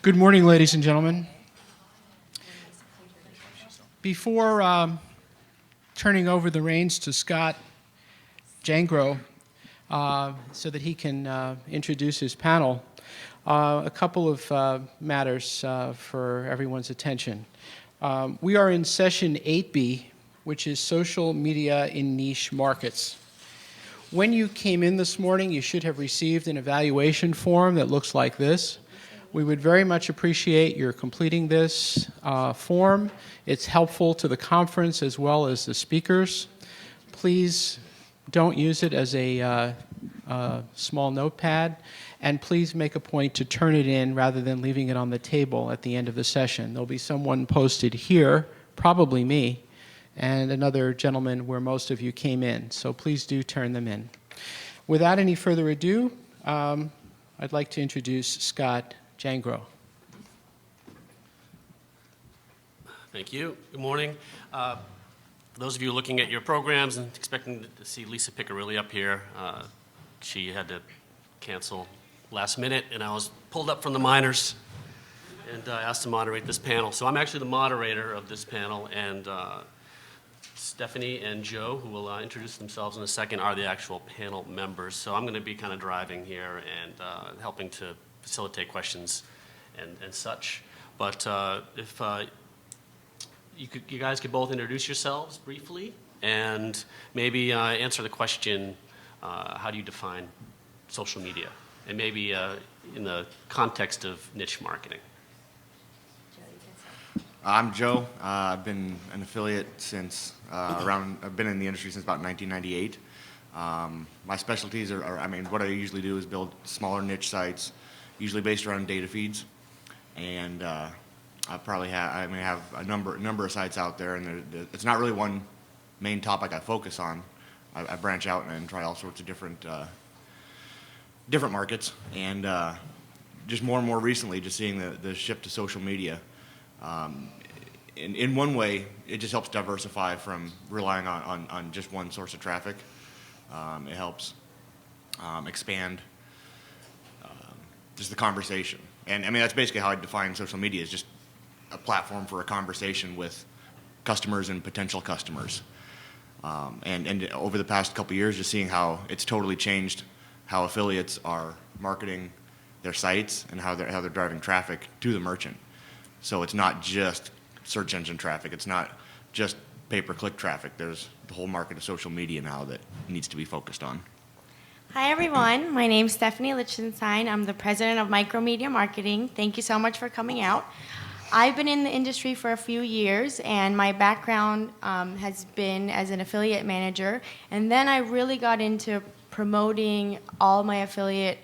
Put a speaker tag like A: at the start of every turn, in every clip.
A: Good morning, ladies and gentlemen. Before turning over the reins to Scott Jangro so that he can introduce his panel, a couple of matters for everyone's attention. We are in session 8B, which is social media in niche markets. When you came in this morning, you should have received an evaluation form that looks like this. We would very much appreciate your completing this form. It's helpful to the conference as well as the speakers. Please don't use it as a small notepad, and please make a point to turn it in rather than leaving it on the table at the end of the session. There'll be someone posted here, probably me, and another gentleman where most of you came in, so please do turn them in. Without any further ado, I'd like to introduce Scott Jangro.
B: Thank you. Good morning. For those of you looking at your programs and expecting to see Lisa Piccarilli up here, she had to cancel last minute, and I was pulled up from the minors and asked to moderate this panel. So I'm actually the moderator of this panel, and Stephanie and Joe, who will introduce themselves in a second, are the actual panel members. So I'm going to be kind of driving here and helping to facilitate questions and such. But if you guys could both introduce yourselves briefly and maybe answer the question, how do you define social media? And maybe in the context of niche marketing.
C: I'm Joe. I've been an affiliate since I've been in the industry since about 1998. My specialties are, what I usually do is build smaller niche sites, usually based around data feeds. And I have a number of sites out there, and it's not really one main topic I focus on. I branch out and try all sorts of different markets, and just more and more recently, just seeing the shift to social media. In one way, it just helps diversify from relying on just one source of traffic. It helps expand just the conversation. And that's basically how I define social media, is just a platform for a conversation with customers and potential customers. And over the past couple of years, just seeing how it's totally changed how affiliates are marketing their sites and how they're driving traffic to the merchant. So it's not just search engine traffic. It's not just pay-per-click traffic. There's the whole market of social media now that needs to be focused on.
D: Hi, everyone. My name's Stephanie Lichtenstein. I'm the president of Micromedia Marketing. Thank you so much for coming out. I've been in the industry for a few years, and my background has been as an affiliate manager. And then I really got into promoting all my affiliate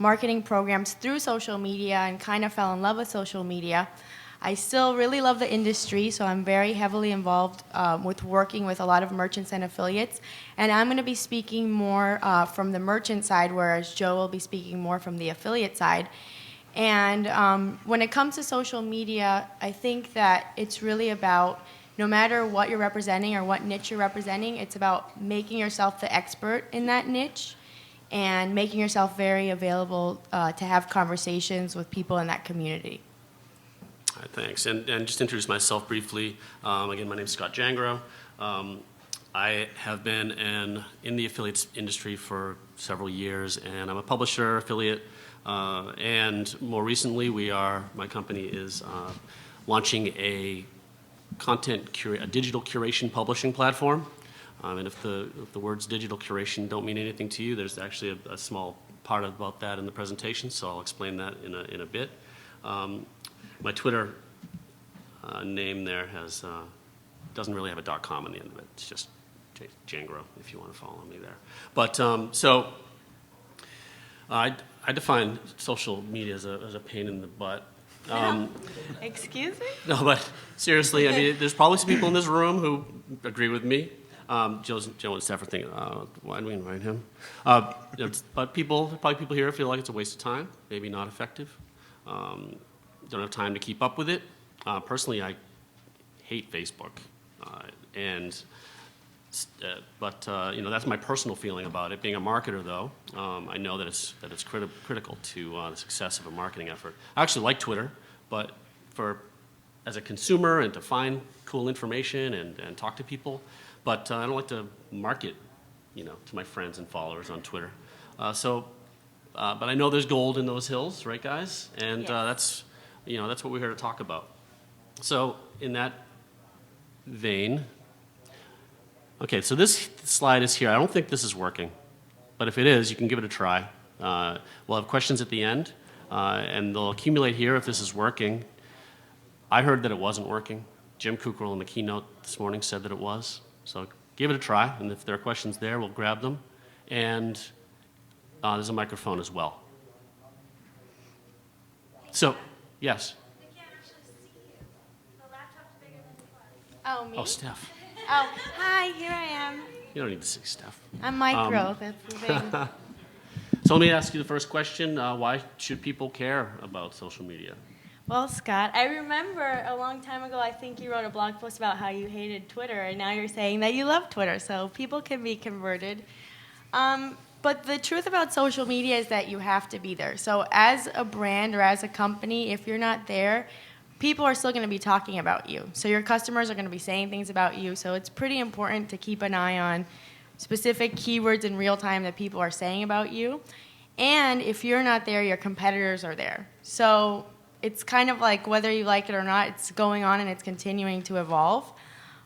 D: marketing programs through social media and kind of fell in love with social media. I still really love the industry, so I'm very heavily involved with working with a lot of merchants and affiliates. And I'm going to be speaking more from the merchant side, whereas Joe will be speaking more from the affiliate side. And when it comes to social media, I think that it's really about, no matter what you're representing or what niche you're representing, it's about making yourself the expert in that niche and making yourself very available to have conversations with people in that community.
B: All right, thanks. And just to introduce myself briefly, again, my name is Scott Jangro. I have been in the affiliates industry for several years, and I'm a publisher, affiliate, and more recently, my company is launching a digital curation publishing platform. And if the words digital curation don't mean anything to you, there's actually a small part about that in the presentation, so I'll explain that in a bit. My Twitter name there doesn't really have a .com on the end of it. It's just Jangro, if you want to follow me there. But so I define social media as a pain in the butt.
D: Excuse me?
B: No, but seriously, there's probably some people in this room who agree with me. Joe and Steph are thinking, why do we invite him? But probably people here feel like it's a waste of time, maybe not effective. Don't have time to keep up with it. Personally, I hate Facebook. And You know, that's my personal feeling about it. Being a marketer, though, I know that it's critical to the success of a marketing effort. I actually like Twitter, but as a consumer and to find cool information and talk to people, but I don't like to market, you know, to my friends and followers on Twitter. But I know there's gold in those hills, right, guys? And
D: Yes.
B: that's what we're here to talk about. So in that vein, okay, so this slide is here. I don't think this is working, but if it is, you can give it a try. We'll have questions at the end, and they'll accumulate here if this is working. I heard that it wasn't working. Jim Kukral in the keynote this morning said that it was. So give it a try, and if there are questions there, we'll grab them. And there's a microphone as well. So, yes.
D: They can't actually see you. The laptop's bigger than the Oh, me?
B: Oh, Steph.
D: Oh, hi, here I am.
B: You don't need to see Steph.
D: I'm micro, that's the thing.
B: So let me ask you the first question. Why should people care about social media?
D: Well, Scott, I remember a long time ago, I think you wrote a blog post about how you hated Twitter, and now you're saying that you love Twitter, so people can be converted. But the truth about social media is that you have to be there. So as a brand or as a company, if you're not there, people are still going to be talking about you. So your customers are going to be saying things about you. So it's pretty important to keep an eye on specific keywords in real time that people are saying about you. And if you're not there, your competitors are there. So it's kind of like whether you like it or not, it's going on and it's continuing to evolve.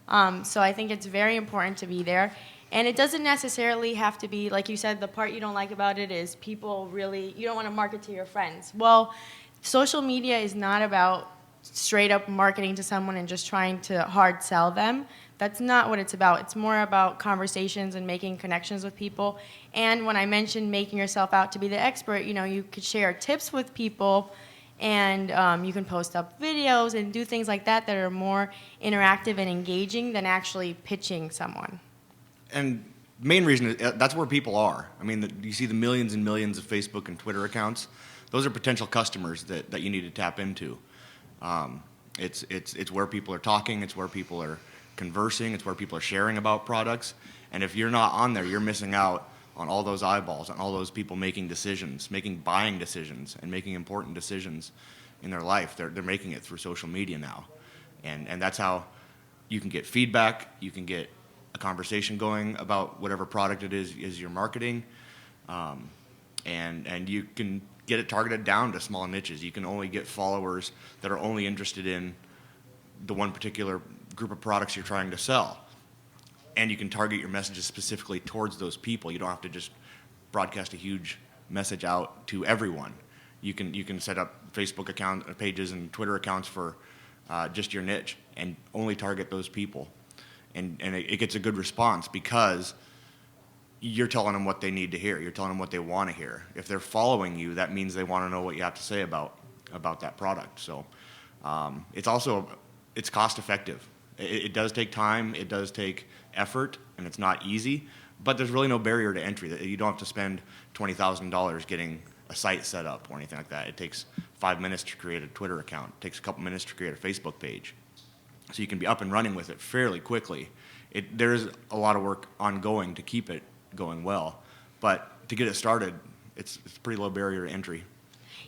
D: So I think it's very important to be there. And it doesn't necessarily have to be, like you said, the part you don't like about it is people really, you don't want to market to your friends. Well, social media is not about straight up marketing to someone and just trying to hard sell them. That's not what it's about. It's more about conversations and making connections with people. And when I mentioned making yourself out to be the expert, you know, you could share tips with people, and you can post up videos and do things like that that are more interactive and engaging than actually pitching someone.
C: And main reason is that's where people are. I mean, you see the millions and millions of Facebook and Twitter accounts. Those are potential customers that you need to tap into. It's where people are talking. It's where people are conversing. It's where people are sharing about products. And if you're not on there, you're missing out on all those eyeballs, on all those people making decisions, making buying decisions, and making important decisions in their life. They're making it through social media now. And that's how you can get feedback. You can get a conversation going about whatever product it is you're marketing. And you can get it targeted down to small niches. You can only get followers that are only interested in the one particular group of products you're trying to sell. And you can target your messages specifically towards those people. You don't have to just broadcast a huge message out to everyone. You can set up Facebook account pages and Twitter accounts for just your niche and only target those people. And it gets a good response because you're telling them what they need to hear. You're telling them what they want to hear. If they're following you, that means they want to know what you have to say about that product. So it's cost effective. It does take time. It does take effort, and it's not easy. But there's really no barrier to entry. You don't have to spend $20,000 getting a site set up or anything like that. It takes 5 minutes to create a Twitter account. It takes a couple minutes to create a Facebook page. So you can be up and running with it fairly quickly. There's a lot of work ongoing to keep it going well. But to get it started, it's a pretty low barrier to entry.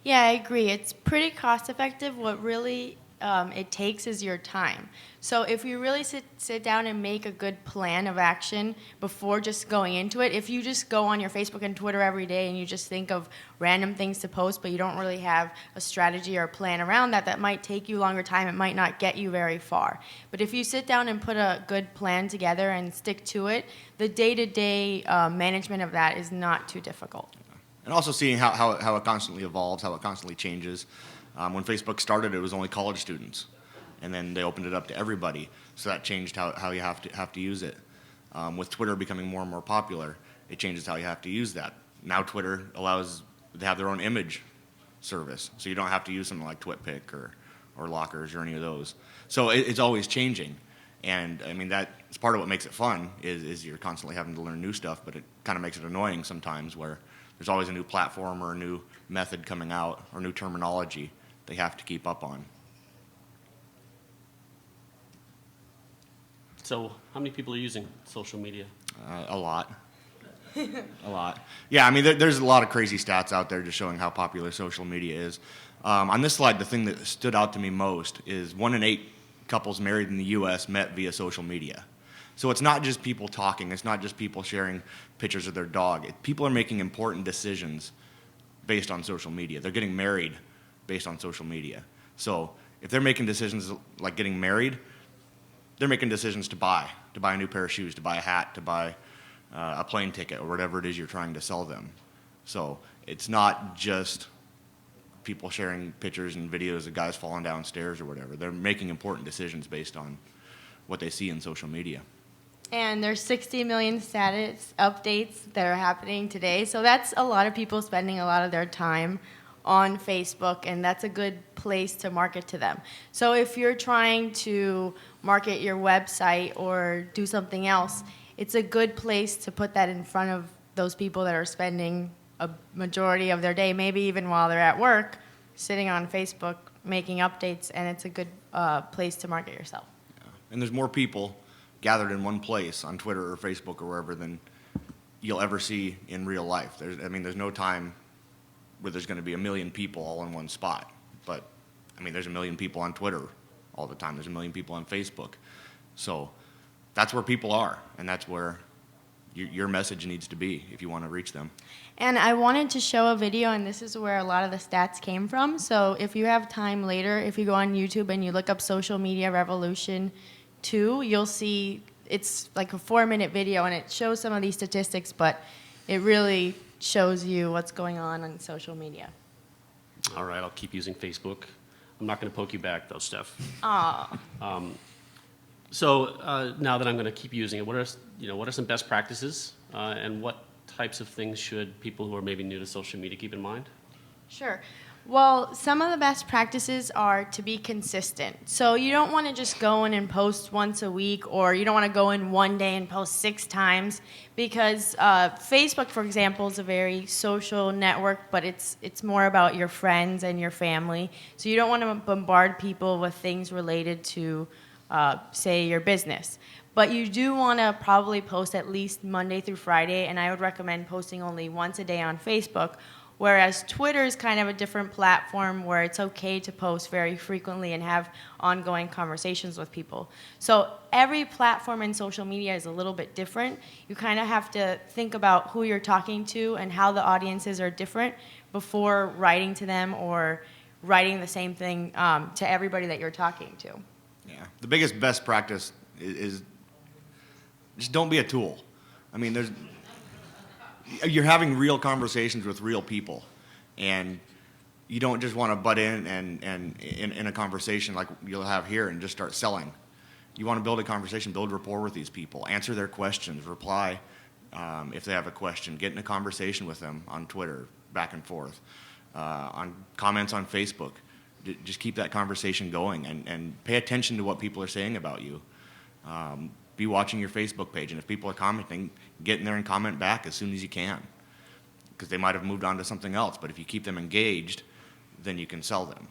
D: Yeah, I agree. It's pretty cost effective. What really it takes is your time. So if you really sit down and make a good plan of action before just going into it, if you just go on your Facebook and Twitter every day and you just think of random things to post, but you don't really have a strategy or a plan around that, that might take you longer time. It might not get you very far. But if you sit down and put a good plan together and stick to it, the day-to-day management of that is not too difficult.
C: And also seeing how it constantly evolves, how it constantly changes. When Facebook started, it was only college students, and then they opened it up to everybody. So that changed how you have to use it. With Twitter becoming more and more popular, it changes how you have to use that. Now Twitter allows to have their own image service, so you don't have to use something like TwitPic or Lockers or any of those. So it's always changing, and I mean that's part of what makes it fun is you're constantly having to learn new stuff, but it kind of makes it annoying sometimes where there's always a new platform or a new method coming out or new terminology they have to keep up on.
B: So how many people are using social media?
C: A lot. A lot. Yeah, I mean, there's a lot of crazy stats out there just showing how popular social media is. On this slide, the thing that stood out to me most is 1 in 8 couples married in the U.S. met via social media. So it's not just people talking. It's not just people sharing pictures of their dog. People are making important decisions based on social media. They're getting married based on social media. So if they're making decisions like getting married, they're making decisions to buy a new pair of shoes, to buy a hat, to buy a plane ticket, or whatever it is you're trying to sell them. So it's not just people sharing pictures and videos of guys falling downstairs or whatever. They're making important decisions based on what they see in social media.
D: And there's 60 million status updates that are happening today. So that's a lot of people spending a lot of their time on Facebook, and that's a good place to market to them. So if you're trying to market your website or do something else, it's a good place to put that in front of those people that are spending a majority of their day, maybe even while they're at work, sitting on Facebook making updates, and it's a good place to market yourself.
C: Yeah. And there's more people gathered in one place on Twitter or Facebook or wherever than you'll ever see in real life. There's no time where there's going to be 1 million people all in one spot. But, there's 1 million people on Twitter all the time. There's 1 million people on Facebook. So that's where people are, and that's where your message needs to be if you want to reach them.
D: And I wanted to show a video, and this is where a lot of the stats came from. So if you have time later, if you go on YouTube and you look up Social Media Revolution 2, you'll see it's like a 4-minute video, and it shows some of these statistics, but it really shows you what's going on social media.
B: All right, I'll keep using Facebook. I'm not going to poke you back, though, Steph.
D: Aw.
B: So now that I'm going to keep using it, what are some best practices, and what types of things should people who are maybe new to social media keep in mind?
D: Sure. Well, some of the best practices are to be consistent. So you don't want to just go in and post once a week, or you don't want to go in one day and post 6 times, because Facebook, for example, is a very social network, but it's more about your friends and your family. So you don't want to bombard people with things related to, say, your business. But you do want to probably post at least Monday through Friday, and I would recommend posting only once a day on Facebook. Whereas Twitter is kind of a different platform where it's okay to post very frequently and have ongoing conversations with people. So every platform in social media is a little bit different. You kind of have to think about who you're talking to and how the audiences are different before writing to them or writing the same thing to everybody that you're talking to.
C: Yeah. The biggest best practice is just don't be a tool. You're having real conversations with real people, and you don't just want to butt in and in a conversation like you'll have here and just start selling. You want to build a conversation, build rapport with these people, answer their questions, reply if they have a question, get in a conversation with them on Twitter, back and forth, on comments on Facebook. Just keep that conversation going and pay attention to what people are saying about you. Be watching your Facebook page, and if people are commenting, get in there and comment back as soon as you can, because they might have moved on to something else. But if you keep them engaged, then you can sell them.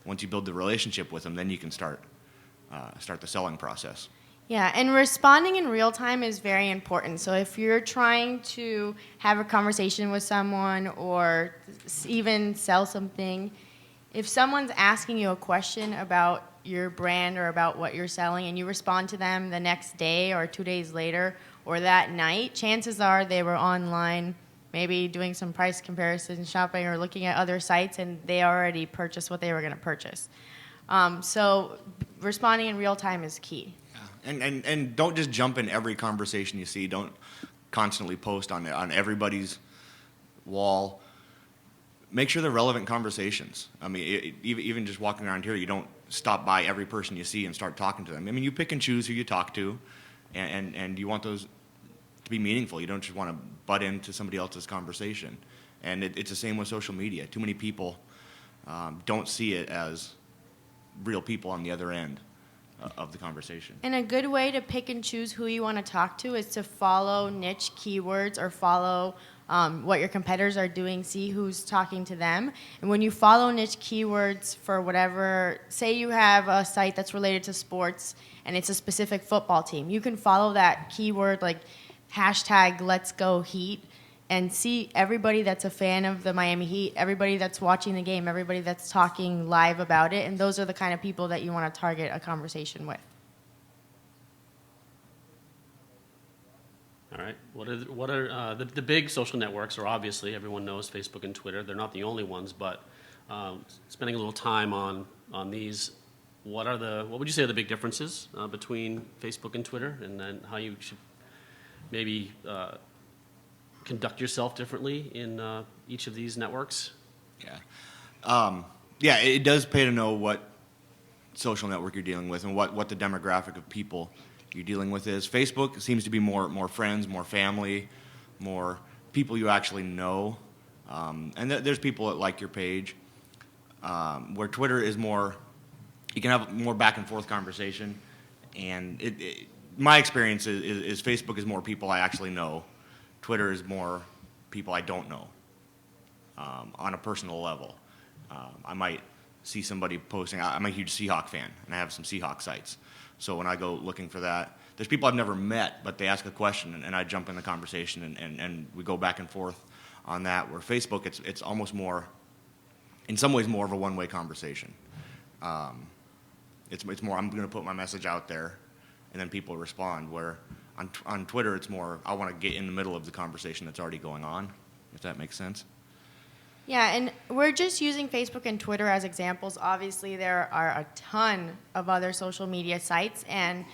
C: Once you build the relationship with them, then you can start the selling process.
D: Yeah, and responding in real time is very important. So if you're trying to have a conversation with someone or even sell something, if someone's asking you a question about your brand or about what you're selling and you respond to them the next day or 2 days later or that night, chances are they were online maybe doing some price comparison shopping or looking at other sites, and they already purchased what they were going to purchase. So responding in real time is key.
C: Yeah. And don't just jump in every conversation you see. Don't constantly post on everybody's wall. Make sure they're relevant conversations. Even just walking around here, you don't stop by every person you see and start talking to them. You pick and choose who you talk to, and you want those to be meaningful. You don't just want to butt into somebody else's conversation. And it's the same with social media. Too many people don't see it as real people on the other end of the conversation.
D: And a good way to pick and choose who you want to talk to is to follow niche keywords or follow what your competitors are doing, see who's talking to them. And when you follow niche keywords for whatever, say you have a site that's related to sports and it's a specific football team, you can follow that keyword like hashtag Let's Go Heat and see everybody that's a fan of the Miami Heat, everybody that's watching the game, everybody that's talking live about it, and those are the kind of people that you want to target a conversation with.
B: All right. What are the big social networks? Are obviously everyone knows Facebook and Twitter. They're not the only ones, but spending a little time on these, what would you say are the big differences between Facebook and Twitter, and then how you should maybe conduct yourself differently in each of these networks?
C: Yeah, it does pay to know what social network you're dealing with and what the demographic of people you're dealing with is. Facebook seems to be more friends, more family, more people you actually know, and there's people that like your page. Where Twitter is more, you can have more back and forth conversation, and my experience is Facebook is more people I actually know. Twitter is more people I don't know on a personal level. I might see somebody posting. I'm a huge Seahawk fan, and I have some Seahawk sites. So when I go looking for that, there's people I've never met, but they ask a question, and I jump in the conversation, and we go back and forth on that. Where Facebook, it's almost more, in some ways, more of a one-way conversation. It's more, I'm going to put my message out there, and then people respond. Where on Twitter, it's more, I want to get in the middle of the conversation that's already going on, if that makes sense.
D: Yeah, and we're just using Facebook and Twitter as examples. Obviously, there are a ton of other social media sites, and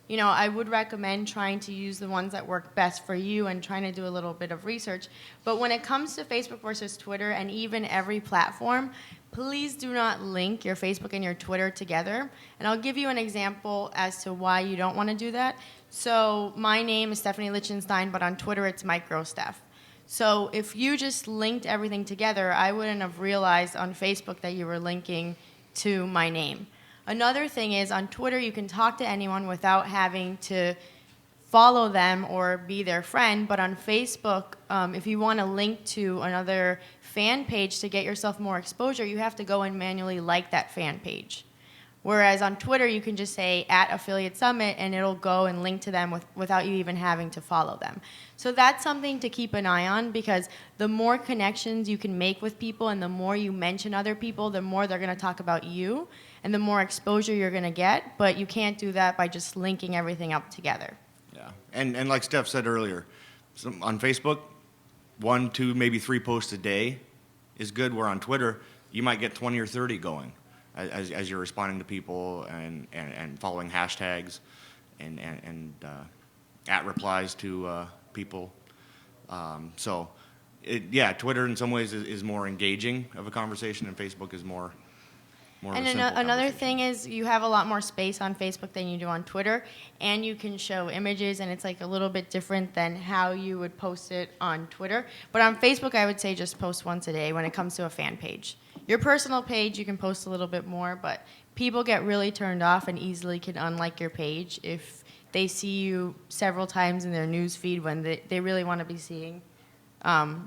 D: I would recommend trying to use the ones that work best for you and trying to do a little bit of research. But when it comes to Facebook versus Twitter and even every platform, please do not link your Facebook and your Twitter together. And I'll give you an example as to why you don't want to do that. So my name is Stephanie Lichtenstein, but on Twitter it's MicroSteph. So if you just linked everything together, I wouldn't have realized on Facebook that you were linking to my name. Another thing is on Twitter, you can talk to anyone without having to follow them or be their friend. But on Facebook, if you want to link to another fan page to get yourself more exposure, you have to go and manually like that fan page. Whereas on Twitter, you can just say @Affiliate Summit, and it'll go and link to them without you even having to follow them. So that's something to keep an eye on, because the more connections you can make with people and the more you mention other people, the more they're going to talk about you and the more exposure you're going to get. But you can't do that by just linking everything up together.
C: Yeah, and like Steph said earlier, on Facebook, 1, 2, maybe 3 posts a day is good, where on Twitter, you might get 20 or 30 going. As you're responding to people and following hashtags and at replies to people. Twitter in some ways is more engaging of a conversation, and Facebook is more of
D: And
C: a simple
D: another
C: conversation.
D: thing is you have a lot more space on Facebook than you do on Twitter, and you can show images, and it's like a little bit different than how you would post it on Twitter. But on Facebook, I would say just post once a day when it comes to a fan page. Your personal page, you can post a little bit more, but people get really turned off and easily can unlike your page if they see you several times in their news feed when they really want to be seeing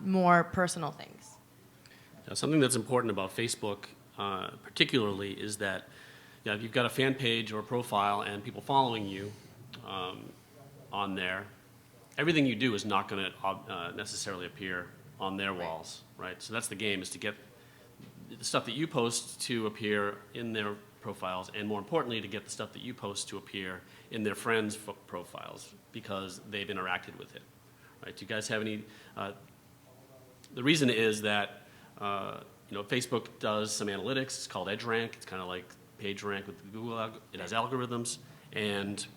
D: more personal things.
B: Now, something that's important about Facebook particularly is that if you've got a fan page or a profile and people following you on there, everything you do is not going to necessarily appear on their walls, right? So that's the game, is to get the stuff that you post to appear in their profiles, and more importantly, to get the stuff that you post to appear in their friends' profiles because they've interacted with it, right? Do you guys have any? The reason is that Facebook does some analytics. It's called EdgeRank. It's kind of like PageRank with Google. It has algorithms, and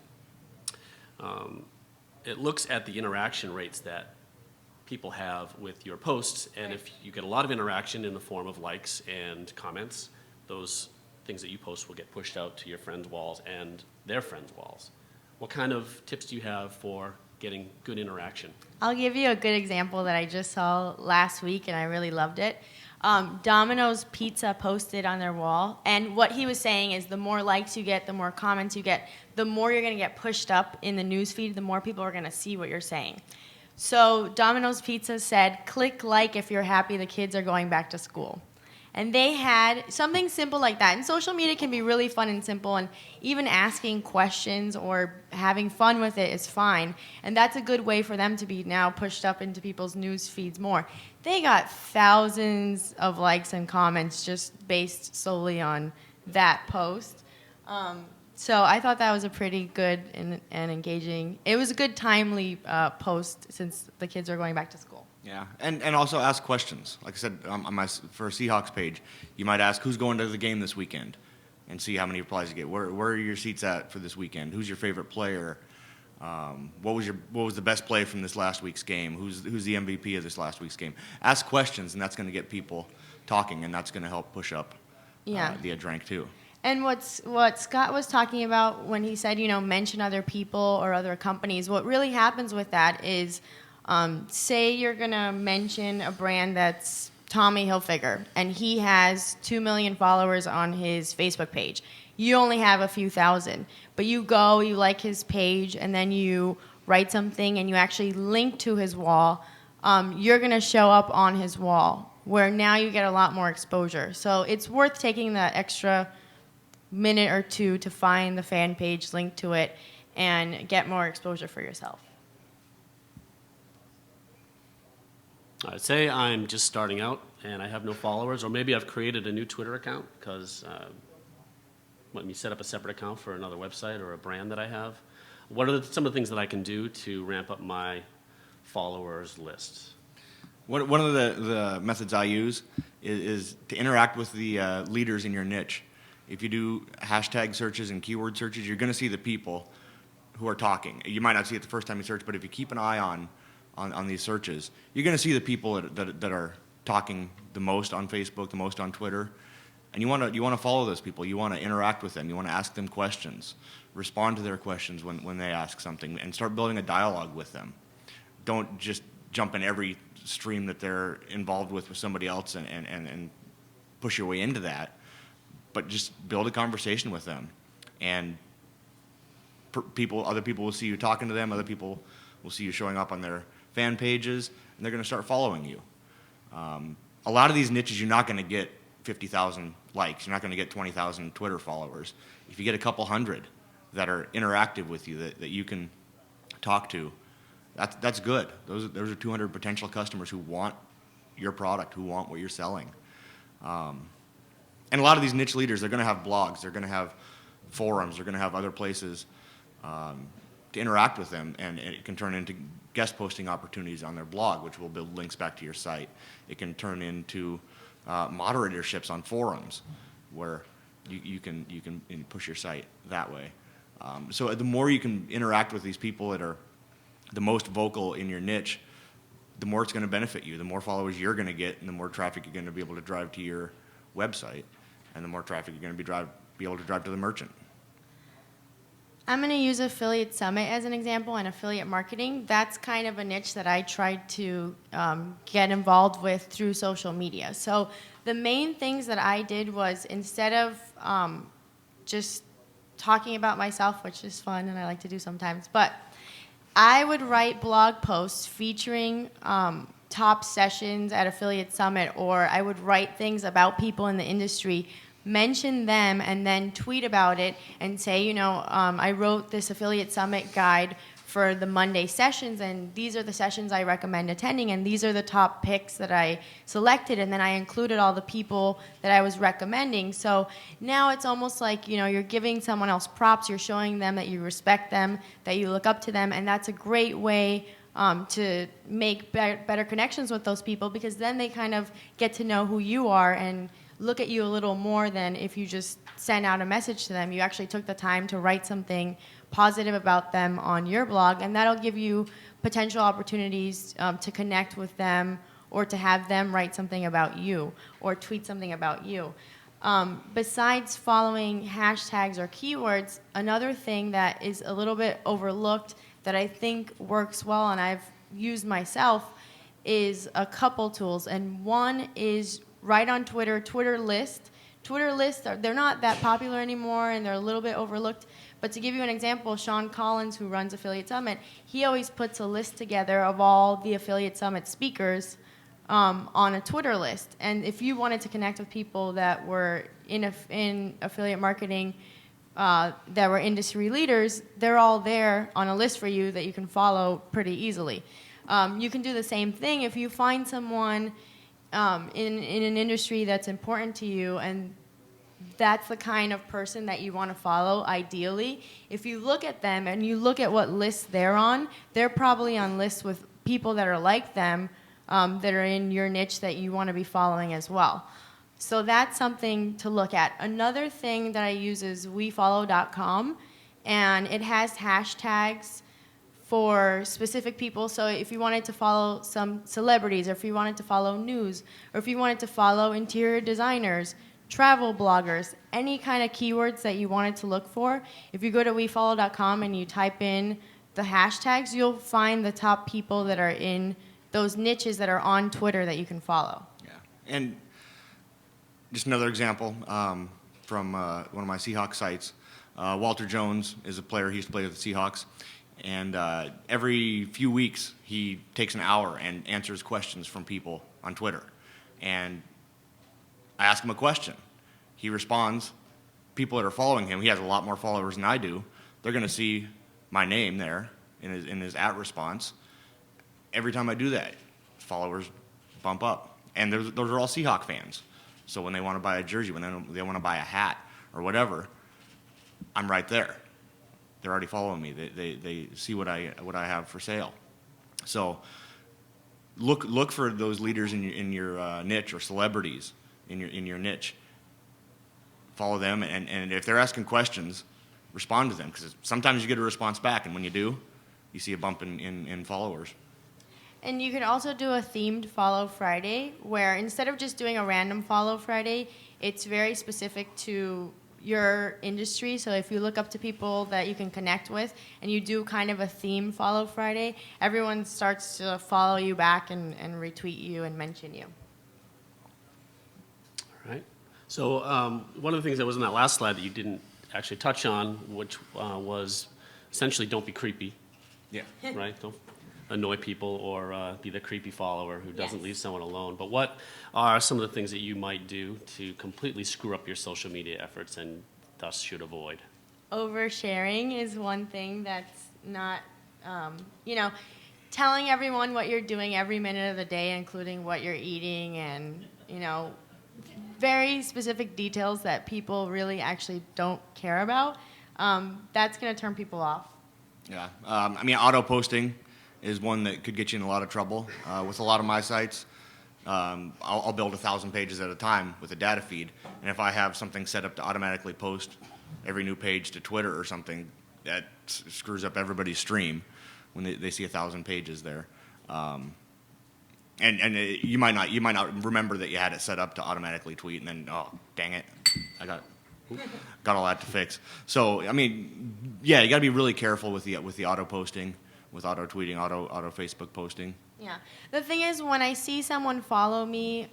B: it looks at the interaction rates that people have with your posts, and if you get a lot of interaction in the form of likes and comments, those things that you post will get pushed out to your friends' walls and their friends' walls. What kind of tips do you have for getting good interaction?
D: I'll give you a good example that I just saw last week, and I really loved it. Domino's Pizza posted on their wall, and what he was saying is the more likes you get, the more comments you get, the more you're going to get pushed up in the news feed, the more people are going to see what you're saying. So Domino's Pizza said, click like if you're happy the kids are going back to school. And they had something simple like that. And social media can be really fun and simple, and even asking questions or having fun with it is fine. And that's a good way for them to be now pushed up into people's news feeds more. They got thousands of likes and comments just based solely on that post. So I thought that was a pretty good and engaging. It was a good, timely post since the kids are going back to school.
C: Yeah, and also ask questions. Like I said, for a Seahawks page, you might ask who's going to the game this weekend, and see how many replies you get. Where are your seats at for this weekend? Who's your favorite player? What was the best play from this last week's game? Who's the MVP of this last week's game? Ask questions, and that's going to get people talking, and that's going to help push up the EdgeRank too.
D: And what Scott was talking about when he said, mention other people or other companies, what really happens with that is, say you're going to mention a brand that's Tommy Hilfiger, and he has 2 million followers on his Facebook page. You only have a few thousand, but you like his page, and then you write something and you actually link to his wall. You're going to show up on his wall, where now you get a lot more exposure. So it's worth taking that extra minute or two to find the fan page, link to it, and get more exposure for yourself.
B: I'd say I'm just starting out and I have no followers, or maybe I've created a new Twitter account because let me set up a separate account for another website or a brand that I have. What are some of the things that I can do to ramp up my followers list?
C: One of the methods I use is to interact with the leaders in your niche. If you do hashtag searches and keyword searches, you're going to see the people who are talking. You might not see it the first time you search, but if you keep an eye on these searches, you're going to see the people that are talking the most on Facebook, the most on Twitter, and you want to follow those people. You want to interact with them. You want to ask them questions, respond to their questions when they ask something, and start building a dialogue with them. Don't just jump in every stream that they're involved with somebody else and push your way into that, but just build a conversation with them, and other people will see you talking to them. Other people will see you showing up on their fan pages, and they're going to start following you. A lot of these niches, you're not going to get 50,000 likes. You're not going to get 20,000 Twitter followers. If you get a couple hundred that are interactive with you, that you can talk to, that's good. Those are 200 potential customers who want your product, who want what you're selling. And a lot of these niche leaders, they're going to have blogs, they're going to have forums, they're going to have other places to interact with them, and it can turn into guest posting opportunities on their blog, which will build links back to your site. It can turn into moderatorships on forums, where you can push your site that way. So the more you can interact with these people that are the most vocal in your niche, the more it's going to benefit you. The more followers you're going to get, and the more traffic you're going to be able to drive to your website, and the more traffic you're going to be able to drive to the merchant.
D: I'm going to use Affiliate Summit as an example, and affiliate marketing. That's kind of a niche that I tried to get involved with through social media. So the main things that I did was, instead of just talking about myself, which is fun and I like to do sometimes, but I would write blog posts featuring top sessions at Affiliate Summit, or I would write things about people in the industry, mention them, and then tweet about it and say, I wrote this Affiliate Summit guide for the Monday sessions, and these are the sessions I recommend attending, and these are the top picks that I selected, and then I included all the people that I was recommending. So now it's almost like, you're giving someone else props, you're showing them that you respect them, that you look up to them, and that's a great way to make better connections with those people, because then they kind of get to know who you are and look at you a little more than if you just send out a message to them. You actually took the time to write something positive about them on your blog, and that'll give you potential opportunities to connect with them, or to have them write something about you or tweet something about you. Besides following hashtags or keywords, another thing that is a little bit overlooked that I think works well and I've used myself is a couple tools. And one is right on Twitter, Twitter lists. Twitter lists, they're not that popular anymore, and they're a little bit overlooked. But to give you an example, Sean Collins, who runs Affiliate Summit, he always puts a list together of all the Affiliate Summit speakers on a Twitter list. And if you wanted to connect with people that were in affiliate marketing, that were industry leaders, they're all there on a list for you that you can follow pretty easily. You can do the same thing if you find someone in an industry that's important to you, and that's the kind of person that you want to follow, ideally. If you look at them and you look at what lists they're on, they're probably on lists with people that are like them, that are in your niche that you want to be following as well. So that's something to look at. Another thing that I use is wefollow.com, and it has hashtags for specific people. So if you wanted to follow some celebrities, or if you wanted to follow news, or if you wanted to follow interior designers, travel bloggers, any kind of keywords that you wanted to look for, if you go to wefollow.com and you type in the hashtags, you'll find the top people that are in those niches that are on Twitter that you can follow.
C: Yeah, and just another example from one of my Seahawks sites. Walter Jones is a player. He used to play with the Seahawks. And every few weeks, he takes an hour and answers questions from people on Twitter. And I ask him a question. He responds. People that are following him, he has a lot more followers than I do. They're going to see my name there in his @ response. Every time I do that, followers bump up. And those are all Seahawk fans. So when they want to buy a jersey, when they want to buy a hat or whatever, I'm right there. They're already following me. They see what I have for sale. So look for those leaders in your niche, or celebrities in your niche. Follow them, and if they're asking questions, respond to them, because sometimes you get a response back, and when you do, you see a bump in followers.
D: And you can also do a themed Follow Friday, where instead of just doing a random Follow Friday, it's very specific to your industry. So if you look up to people that you can connect with and you do kind of a theme Follow Friday, everyone starts to follow you back and retweet you and mention you.
B: All right. So one of the things that was in that last slide that you didn't actually touch on, which was essentially don't be creepy.
C: Yeah.
B: Right? Don't annoy people or be the creepy follower who doesn't
D: Yes.
B: leave someone alone. But what are some of the things that you might do to completely screw up your social media efforts and thus should avoid?
D: Oversharing is one thing that's not, telling everyone what you're doing every minute of the day, including what you're eating, and, very specific details that people really actually don't care about. That's going to turn people off.
C: Yeah. Auto posting is one that could get you in a lot of trouble. With a lot of my sites, I'll build 1,000 pages at a time with a data feed, and if I have something set up to automatically post every new page to Twitter or something, that screws up everybody's stream when they see 1,000 pages there. You might not remember that you had it set up to automatically tweet, and then, oh, dang it, I got all that to fix. So, yeah, you got to be really careful with the auto posting, with auto tweeting, auto Facebook posting.
D: Yeah. The thing is, when I see someone follow me,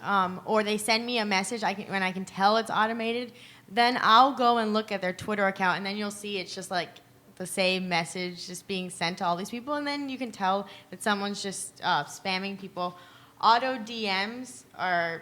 D: or they send me a message, when I can tell it's automated, then I'll go and look at their Twitter account, and then you'll see it's just like the same message just being sent to all these people, and then you can tell that someone's just spamming people. Auto DMs are,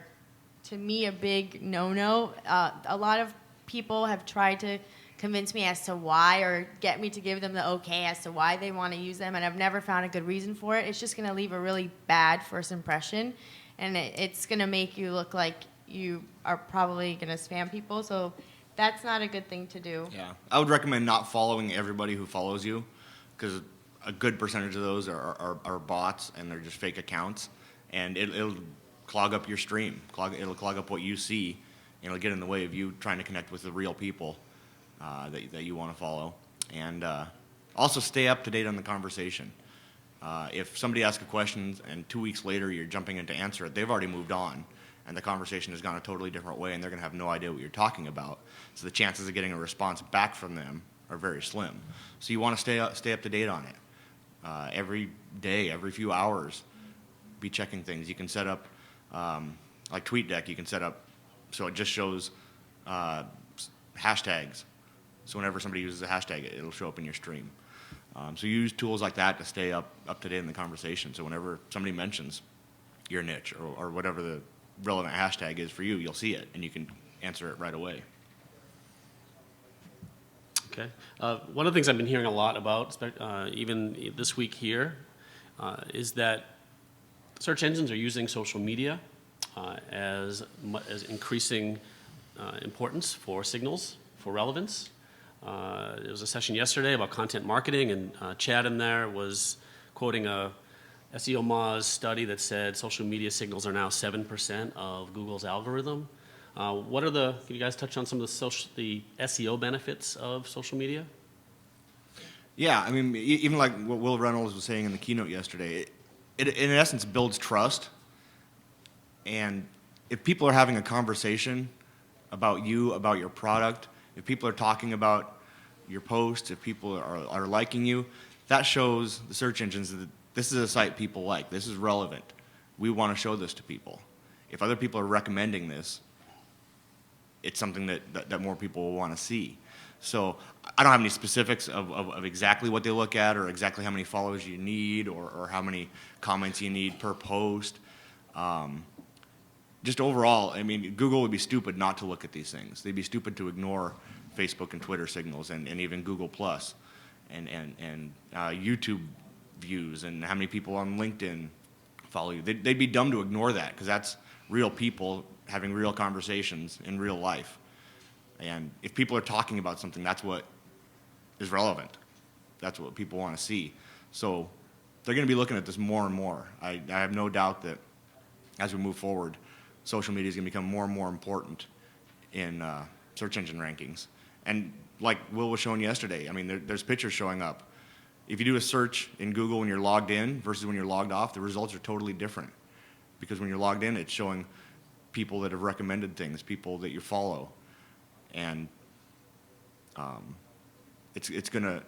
D: to me, a big no-no. A lot of people have tried to convince me as to why, or get me to give them the okay as to why they want to use them, and I've never found a good reason for it. It's just going to leave a really bad first impression, and it's going to make you look like you are probably going to spam people, so that's not a good thing to do.
C: Yeah, I would recommend not following everybody who follows you, because a good percentage of those are bots, and they're just fake accounts, and it'll clog up your stream. It'll clog up what you see, and it'll get in the way of you trying to connect with the real people that you want to follow. And also stay up to date on the conversation. If somebody asks a question and 2 weeks later you're jumping in to answer it, they've already moved on, and the conversation has gone a totally different way, and they're going to have no idea what you're talking about. So the chances of getting a response back from them are very slim. So you want to stay up to date on it. Every day, every few hours, be checking things. You can set up, like TweetDeck, you can set up so it just shows hashtags So whenever somebody uses a hashtag, it'll show up in your stream. So you use tools like that to stay up to date in the conversation. So whenever somebody mentions your niche or whatever the relevant hashtag is for you, you'll see it and you can answer it right away.
B: Okay. One of the things I've been hearing a lot about, even this week here, is that search engines are using social media as increasing importance for signals, for relevance. There was a session yesterday about content marketing, and Chad in there was quoting a SEO Moz study that said social media signals are now 7% of Google's algorithm. Can you guys touch on some of the SEO benefits of social media?
C: Yeah, I mean, even like what Will Reynolds was saying in the keynote yesterday, it in essence builds trust. And if people are having a conversation about you, about your product, if people are talking about your posts, if people are liking you, that shows the search engines that this is a site people like. This is relevant. We want to show this to people. If other people are recommending this, it's something that more people will want to see. So I don't have any specifics of exactly what they look at or exactly how many followers you need or how many comments you need per post. Just overall, I mean, Google would be stupid not to look at these things. They'd be stupid to ignore Facebook and Twitter signals and even Google Plus and YouTube views and how many people on LinkedIn follow you. They'd be dumb to ignore that because that's real people having real conversations in real life. And if people are talking about something, that's what is relevant. That's what people want to see. So they're going to be looking at this more and more. I have no doubt that as we move forward, social media is going to become more and more important in search engine rankings. And like Will was showing yesterday, I mean, there's pictures showing up. If you do a search in Google when you're logged in versus when you're logged off, the results are totally different. Because when you're logged in, it's showing people that have recommended things, people that you follow. And it's going to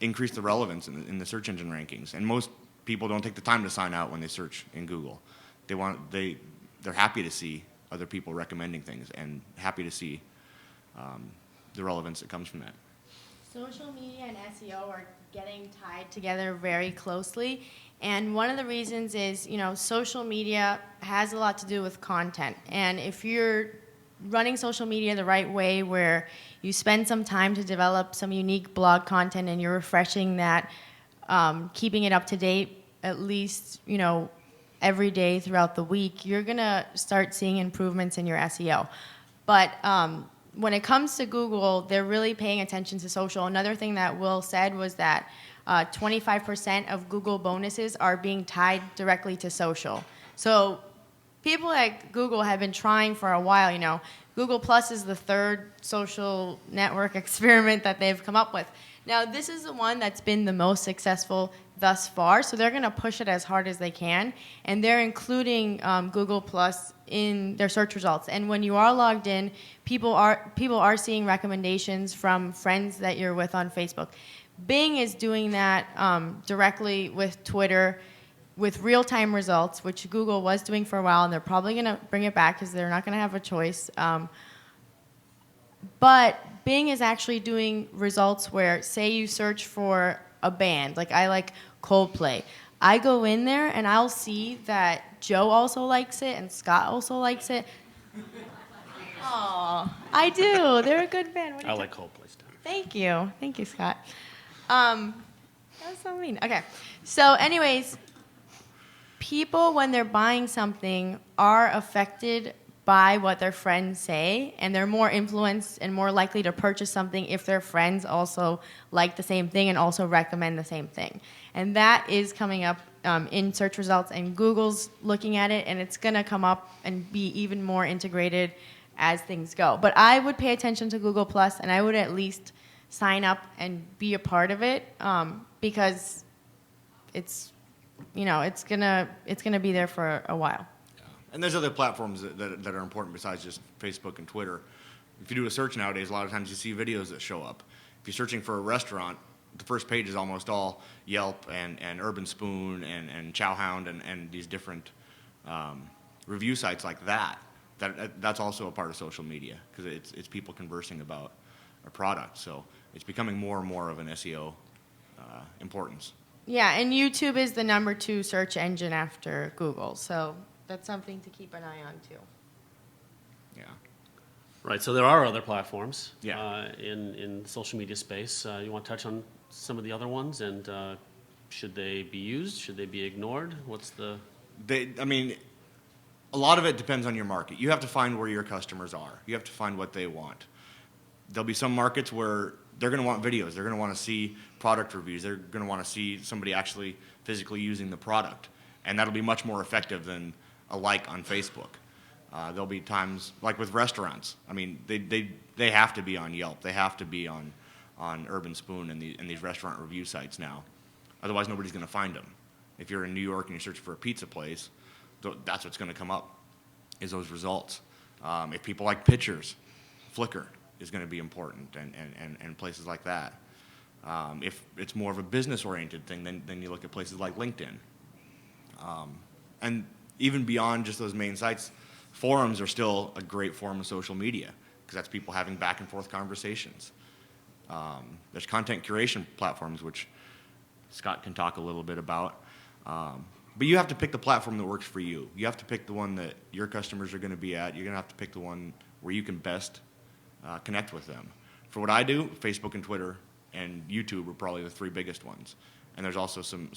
C: increase the relevance in the search engine rankings. And most people don't take the time to sign out when they search in Google. They're happy to see other people recommending things and happy to see the relevance that comes from that.
D: Social media and SEO are getting tied together very closely. And one of the reasons is, social media has a lot to do with content. And if you're running social media the right way, where you spend some time to develop some unique blog content and you're refreshing that, keeping it up to date at least, every day throughout the week, you're going to start seeing improvements in your SEO. But when it comes to Google, they're really paying attention to social. Another thing that Will said was that 25% of Google bonuses are being tied directly to social. So people at Google have been trying for a while, Google Plus is the third social network experiment that they've come up with. Now, this is the one that's been the most successful thus far, so they're going to push it as hard as they can, and they're including Google Plus in their search results. And when you are logged in, people are seeing recommendations from friends that you're with on Facebook. Bing is doing that directly with Twitter, with real-time results, which Google was doing for a while, and they're probably going to bring it back because they're not going to have a choice. But Bing is actually doing results where, say you search for a band, like I like Coldplay. I go in there and I'll see that Joe also likes it and Scott also likes it. Oh, I do. They're a good band.
B: I like Coldplay stuff.
D: Thank you. Thank you, Scott. That was so mean. Okay. So anyways, people, when they're buying something, are affected by what their friends say, and they're more influenced and more likely to purchase something if their friends also like the same thing and also recommend the same thing. And that is coming up in search results, and Google's looking at it, and it's going to come up and be even more integrated as things go. But I would pay attention to Google Plus, and I would at least sign up and be a part of it because it's gonna be there for a while.
C: And there's other platforms that are important besides just Facebook and Twitter. If you do a search nowadays, a lot of times you see videos that show up. If you're searching for a restaurant, the first page is almost all Yelp and Urban Spoon and Chowhound and these different review sites like that. That's also a part of social media because it's people conversing about a product. So it's becoming more and more of an SEO importance.
D: Yeah, and YouTube is the #2 search engine after Google, so that's something to keep an eye on too.
C: Yeah.
B: Right, so there are other platforms
C: Yeah.
B: in the social media space. You want to touch on some of the other ones, and should they be used? Should they be ignored? What's the...
C: I mean, a lot of it depends on your market. You have to find where your customers are. You have to find what they want. There'll be some markets where they're going to want videos. They're going to want to see product reviews. They're going to want to see somebody actually physically using the product. And that'll be much more effective than a like on Facebook. There'll be times, like with restaurants. I mean, they have to be on Yelp. They have to be on Urban Spoon and these restaurant review sites now. Otherwise, nobody's going to find them. If you're in New York and you're searching for a pizza place, that's what's going to come up, is those results. If people like pictures, Flickr is going to be important, and places like that. If it's more of a business-oriented thing, then you look at places like LinkedIn. And even beyond just those main sites, forums are still a great form of social media, because that's people having back-and-forth conversations. There's content curation platforms, which Scott can talk a little bit about. But you have to pick the platform that works for you. You have to pick the one that your customers are going to be at. You're going to have to pick the one where you can best connect with them. For what I do, Facebook and Twitter and YouTube are probably the 3 biggest ones. And there's also some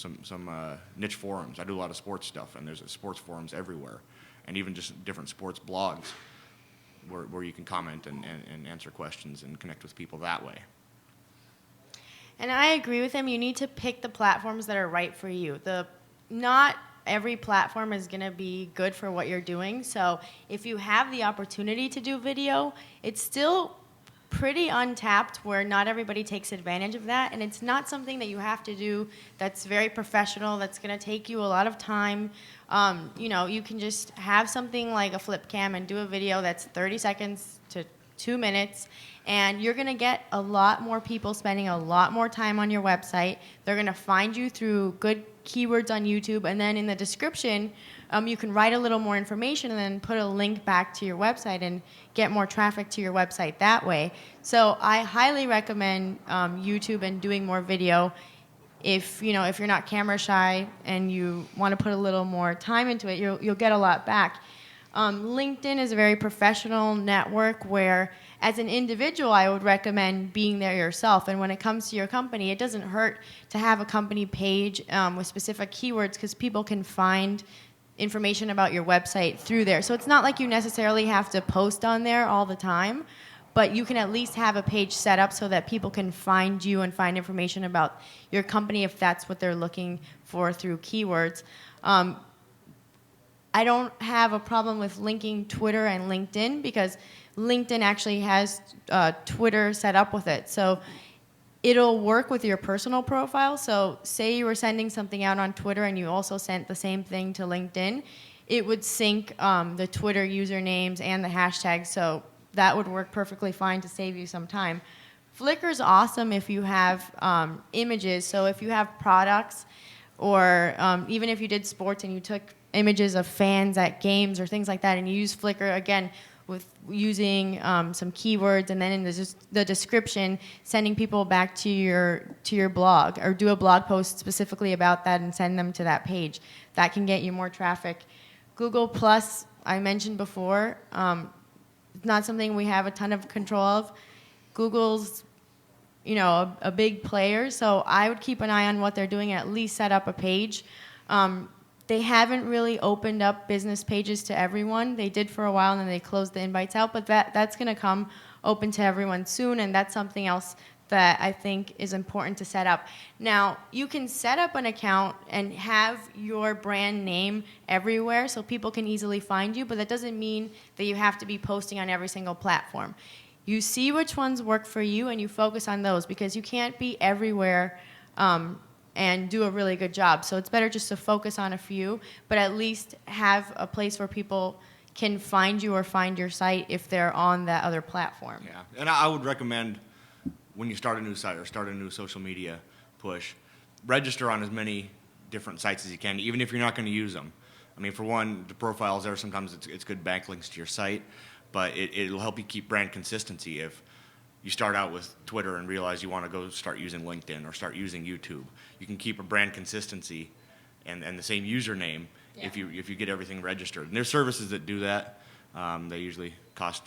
C: niche forums. I do a lot of sports stuff, and there's sports forums everywhere, and even just different sports blogs where you can comment and answer questions and connect with people that way.
D: And I agree with him. You need to pick the platforms that are right for you. Not every platform is going to be good for what you're doing. So if you have the opportunity to do video, it's still pretty untapped where not everybody takes advantage of that. And it's not something that you have to do that's very professional, that's going to take you a lot of time. You can just have something like a flip cam and do a video that's 30 seconds to 2 minutes, and you're going to get a lot more people spending a lot more time on your website. They're going to find you through good keywords on YouTube, and then in the description, you can write a little more information and then put a link back to your website and get more traffic to your website that way. So I highly recommend YouTube and doing more video. If you're not camera shy and you want to put a little more time into it, you'll get a lot back. LinkedIn is a very professional network where, as an individual, I would recommend being there yourself. And when it comes to your company, it doesn't hurt to have a company page with specific keywords, because people can find information about your website through there. So it's not like you necessarily have to post on there all the time, but you can at least have a page set up so that people can find you and find information about your company if that's what they're looking for through keywords. I don't have a problem with linking Twitter and LinkedIn, because LinkedIn actually has Twitter set up with it. So it'll work with your personal profile. So say you were sending something out on Twitter and you also sent the same thing to LinkedIn, it would sync the Twitter usernames and the hashtags. So that would work perfectly fine to save you some time. Flickr's awesome if you have images. So if you have products, or even if you did sports and you took images of fans at games or things like that, and you use Flickr, again, with using some keywords, and then in the description, sending people back to your blog, or do a blog post specifically about that and send them to that page. That can get you more traffic. Google Plus, I mentioned before, not something we have a ton of control of. Google's a big player, so I would keep an eye on what they're doing and at least set up a page. They haven't really opened up business pages to everyone. They did for a while, and then they closed the invites out, but that's going to come open to everyone soon, and that's something else that I think is important to set up. Now, you can set up an account and have your brand name everywhere so people can easily find you, but that doesn't mean that you have to be posting on every single platform. You see which ones work for you, and you focus on those, because you can't be everywhere and do a really good job. So it's better just to focus on a few, but at least have a place where people can find you or find your site if they're on that other platform.
C: Yeah, and I would recommend, when you start a new site or start a new social media push, register on as many different sites as you can, even if you're not going to use them. I mean, for one, the profiles there, sometimes it's good backlinks to your site, but it'll help you keep brand consistency. If you start out with Twitter and realize you want to go start using LinkedIn or start using YouTube. You can keep a brand consistency and the same username if you get everything registered. And there's services that do that. They usually cost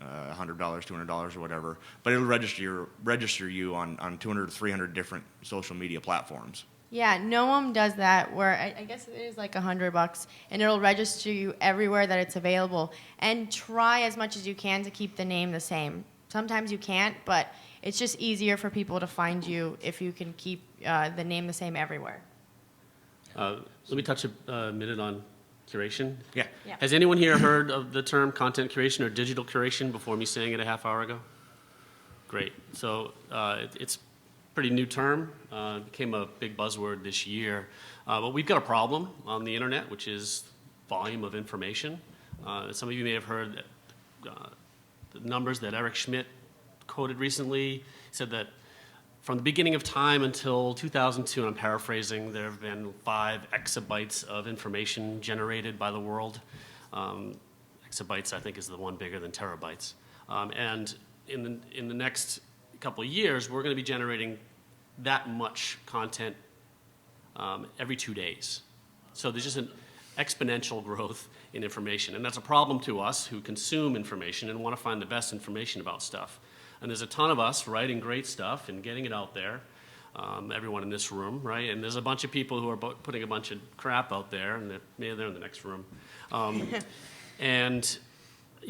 C: $100, $200 or whatever, but it'll register you on 200 to 300 different social media platforms.
D: Yeah, Noam does that where I guess it is like $100, and it'll register you everywhere that it's available. And try as much as you can to keep the name the same. Sometimes you can't, but it's just easier for people to find you if you can keep the name the same everywhere.
B: Let me touch a minute on curation.
C: Yeah.
D: Yeah.
B: Has anyone here heard of the term content curation or digital curation before me saying it a half hour ago? Great. So it's a pretty new term. It became a big buzzword this year. But we've got a problem on the internet, which is volume of information. Some of you may have heard the numbers that Eric Schmidt quoted recently. He said that from the beginning of time until 2002, and I'm paraphrasing, there have been 5 exabytes of information generated by the world. Exabytes, I think, is the one bigger than terabytes. And in the next couple of years, we're going to be generating that much content every 2 days. So there's just an exponential growth in information. And that's a problem to us who consume information and want to find the best information about stuff. And there's a ton of us writing great stuff and getting it out there, everyone in this room, right? And there's a bunch of people who are putting a bunch of crap out there, and maybe they're in the next room. And,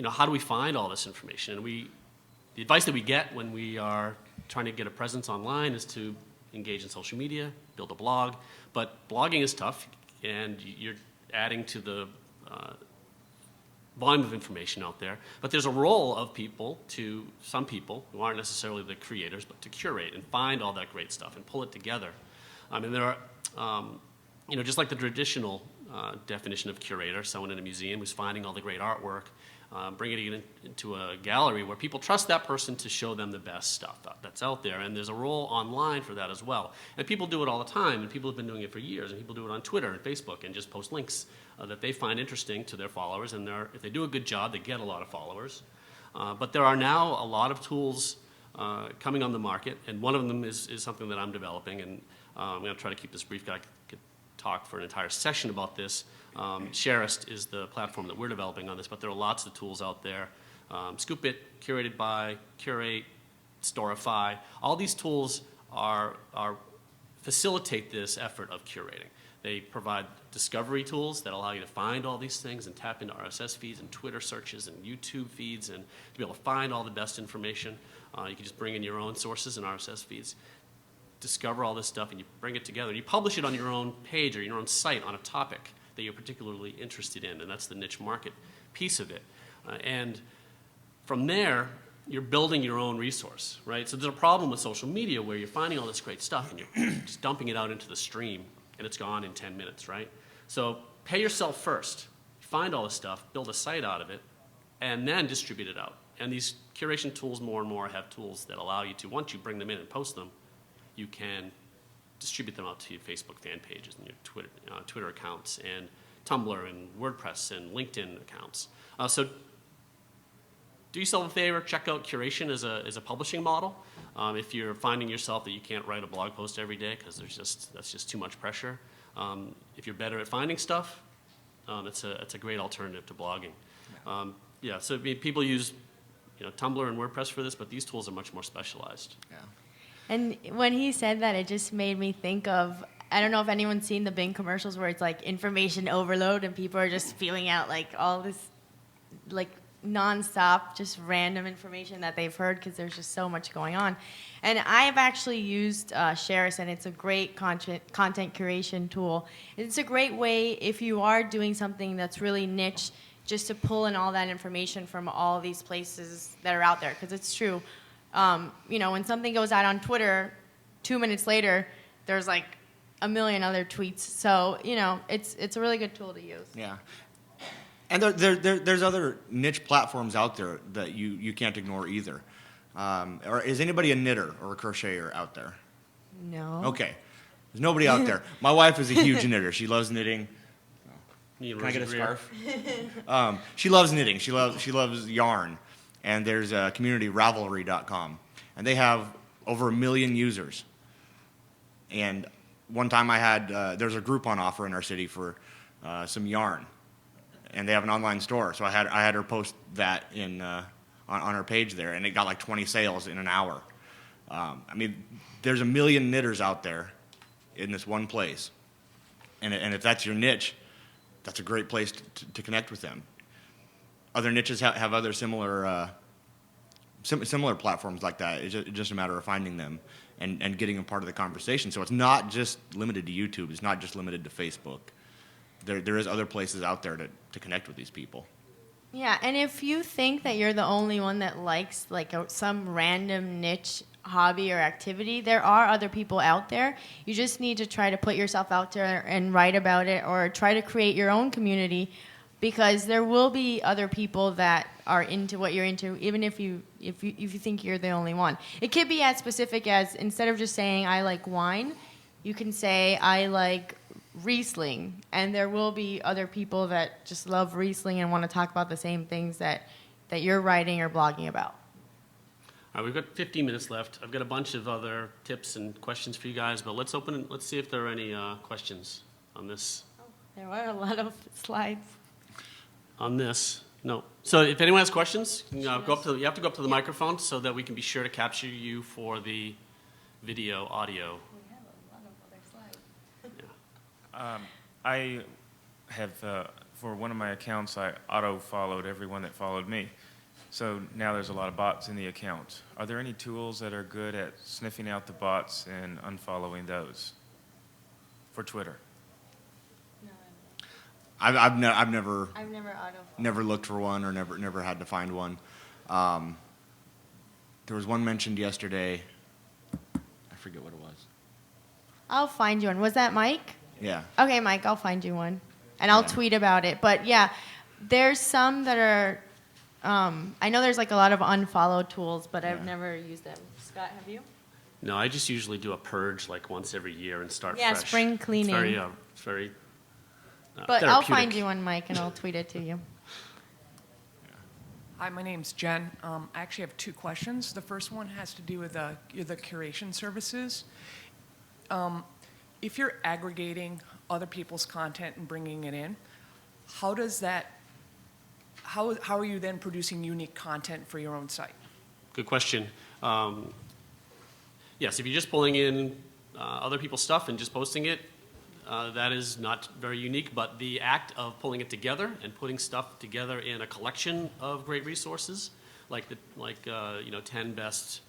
B: how do we find all this information? And the advice that we get when we are trying to get a presence online is to engage in social media, build a blog. But blogging is tough, and you're adding to the volume of information out there. But there's a role of some people who aren't necessarily the creators, but to curate and find all that great stuff and pull it together. And there are, just like the traditional definition of curator, someone in a museum who's finding all the great artwork, bringing it into a gallery where people trust that person to show them the best stuff that's out there. And there's a role online for that as well. And people do it all the time, and people have been doing it for years, and people do it on Twitter and Facebook and just post links that they find interesting to their followers. And if they do a good job, they get a lot of followers. But there are now a lot of tools coming on the market, and one of them is something that I'm developing, and I'm going to try to keep this brief. I could talk for an entire session about this. Sharist is the platform that we're developing on this, but there are lots of tools out there. Scoop It, Curated By, Curate, Storify. All these tools facilitate this effort of curating. They provide discovery tools that allow you to find all these things and tap into RSS feeds and Twitter searches and YouTube feeds and to be able to find all the best information. You can just bring in your own sources and RSS feeds, discover all this stuff, and you bring it together. You publish it on your own page or your own site on a topic that you're particularly interested in, and that's the niche market piece of it. And from there, you're building your own resource, right? So there's a problem with social media where you're finding all this great stuff and you're just dumping it out into the stream, and it's gone in 10 minutes, right? So pay yourself first. Find all this stuff, build a site out of it, and then distribute it out. And these curation tools more and more have tools that allow you to, once you bring them in and post them, you can distribute them out to your Facebook fan pages and your Twitter accounts and Tumblr and WordPress and LinkedIn accounts. So do yourself a favor, check out curation as a publishing model. If you're finding yourself that you can't write a blog post every day because that's just too much pressure. If you're better at finding stuff, it's a great alternative to blogging. So people use Tumblr and WordPress for this, but these tools are much more specialized.
C: Yeah.
D: And when he said that, it just made me think of, I don't know if anyone's seen the Bing commercials where it's like information overload and people are just spewing out like all this like nonstop, just random information that they've heard because there's just so much going on. And I have actually used Sharist, and it's a great content curation tool. It's a great way if you are doing something that's really niche, just to pull in all that information from all these places that are out there, because it's true. When something goes out on Twitter, 2 minutes later, there's like a million other tweets. So, it's a really good tool to use.
C: Yeah. And there's other niche platforms out there that you can't ignore either. Or is anybody a knitter or a crocheter out there?
D: No.
C: Okay. There's nobody out there. My wife is a huge knitter. She loves knitting. Can I get a scarf? She loves knitting. She loves yarn. and there's a community, Ravelry.com, and they have over 1 million users. And one time I had, there's a Groupon offer in our city for some yarn, and they have an online store. So I had her post that on her page there, and it got like 20 sales in an hour. I mean, there's 1 million knitters out there in this one place, and if that's your niche, that's a great place to connect with them. Other niches have other similar platforms like that. It's just a matter of finding them and getting them part of the conversation. So it's not just limited to YouTube. It's not just limited to Facebook. There is other places out there to connect with these people.
D: Yeah, and if you think that you're the only one that likes some random niche hobby or activity, there are other people out there. You just need to try to put yourself out there and write about it, or try to create your own community, because there will be other people that are into what you're into, even if you think you're the only one. It could be as specific as, instead of just saying I like wine, you can say I like Riesling, and there will be other people that just love Riesling and want to talk about the same things that you're writing or blogging about.
B: All right, we've got 15 minutes left. I've got a bunch of other tips and questions for you guys, but let's see if there are any questions on this.
D: There were a lot of slides.
B: On this, no. So if anyone has questions, you have to go up to the microphone so that we can be sure to capture you for the video, audio.
D: We have a lot of other slides.
E: I have, for one of my accounts, I auto-followed everyone that followed me. So now there's a lot of bots in the account. Are there any tools that are good at sniffing out the bots and unfollowing those for Twitter?
D: No,
C: I've
D: never
C: never looked for one, or never had to find one. There was one mentioned yesterday. I forget what it was.
D: I'll find you one. Was that Mike?
C: Yeah.
D: Okay, Mike, I'll find you one, and I'll tweet about it. But yeah, there's some that are. I know there's like a lot of unfollow tools, but I've never used them. Scott, have you?
B: No, I just usually do a purge like once every year and start
D: Yeah,
B: fresh.
D: spring cleaning.
B: It's very
D: But I'll
B: therapeutic.
D: find you one, Mike, and I'll tweet it to you.
F: Hi, my name's Jen. I actually have 2 questions. The first one has to do with the curation services. If you're aggregating other people's content and bringing it in, how are you then producing unique content for your own site?
B: Good question. Yes, if you're just pulling in other people's stuff and just posting it, that is not very unique, but the act of pulling it together and putting stuff together in a collection of great resources, like 10 best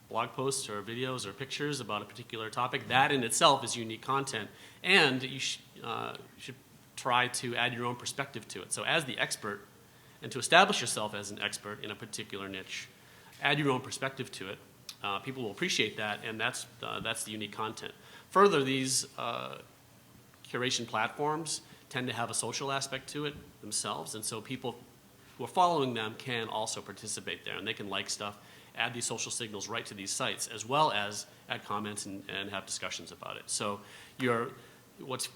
B: blog posts or videos or pictures about a particular topic, that in itself is unique content, and you should try to add your own perspective to it. So as the expert, and to establish yourself as an expert in a particular niche, add your own perspective to it. People will appreciate that, and that's the unique content. Further, these curation platforms tend to have a social aspect to it themselves, and so people who are following them can also participate there, and they can like stuff, add these social signals right to these sites, as well as add comments and have discussions about it. So what's